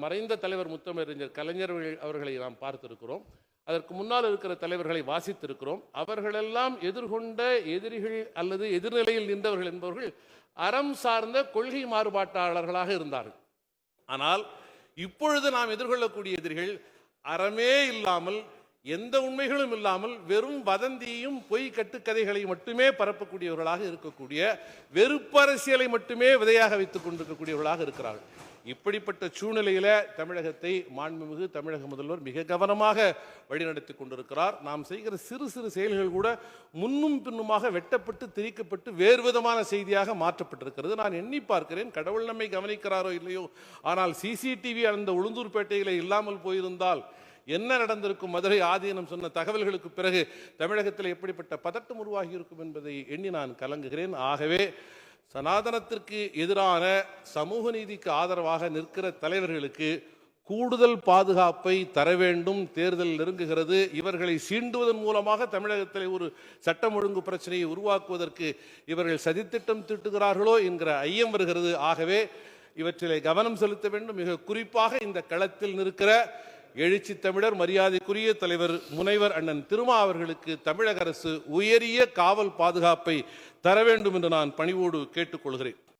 மறைந்த தலைவர் முத்தமிழறிஞர் கலைஞர் அவர்களை நாம் பார்த்திருக்கிறோம். அதற்கு முன்னால் இருக்கிற தலைவர்களை வாசித்திருக்கிறோம். அவர்களெல்லாம் எதிர்கொண்ட எதிரிகள் அல்லது எதிர்நிலையில் நின்றவர்கள் என்பவர்கள் அறம் சார்ந்த கொள்கை மாறுபாட்டாளர்களாக இருந்தார்கள். ஆனால் இப்பொழுது நாம் எதிர்கொள்ளக்கூடிய எதிரிகள் அறமே இல்லாமல், எந்த உண்மைகளும் இல்லாமல், வெறும் வதந்தியையும் பொய் கட்டுக்கதைகளை மட்டுமே பரப்பக்கூடியவர்களாக இருக்கக்கூடிய, வெறுப்பரசியலை மட்டுமே விதையாக வைத்துக் கொண்டிருக்கக்கூடியவர்களாக இருக்கிறார்கள். இப்படிப்பட்ட சூழ்நிலையில தமிழகத்தை மாண்புமிகு தமிழக முதல்வர் மிக கவனமாக வழிநடத்தி கொண்டிருக்கிறார். நாம் செய்கிற சிறு சிறு செயல்கள் கூட முன்னும் பின்னுமாக வெட்டப்பட்டு திரிக்கப்பட்டு வேறு விதமான செய்தியாக மாற்றப்பட்டிருக்கிறது. நான் எண்ணி பார்க்கிறேன், கடவுள் நம்மை கவனிக்கிறாரோ இல்லையோ, ஆனால் சிசிடிவி அந்த உளுந்தூர்பேட்டையில இல்லாமல் போயிருந்தால் என்ன நடந்திருக்கும்? மதுரை ஆதீனம் சொன்ன தகவல்களுக்கு பிறகு தமிழகத்தில் எப்படிப்பட்ட பதட்டம் உருவாகி இருக்கும் என்பதை எண்ணி நான் கலங்குகிறேன். ஆகவே சனாதனத்திற்கு எதிரான, சமூக நீதிக்கு ஆதரவாக நிற்கிற தலைவர்களுக்கு கூடுதல் பாதுகாப்பை தர வேண்டும். தேர்தல் நெருங்குகிறது. இவர்களை சீண்டுவதன் மூலமாக தமிழகத்தில் ஒரு சட்டம் ஒழுங்கு பிரச்சனையை உருவாக்குவதற்கு இவர்கள் சதித்திட்டம் தீட்டுகிறார்களோ என்கிற ஐயம் வருகிறது. ஆகவே இவற்றிலே கவனம் செலுத்த வேண்டும். மிக குறிப்பாக இந்த களத்தில் நிற்கிற எழுச்சி தமிழர், மரியாதைக்குரிய தலைவர் முனைவர் அண்ணன் திருமா அவர்களுக்கு தமிழக அரசு உயரிய காவல் பாதுகாப்பை தர வேண்டும் என்று நான் பணிவோடு கேட்டுக்கொள்கிறேன்.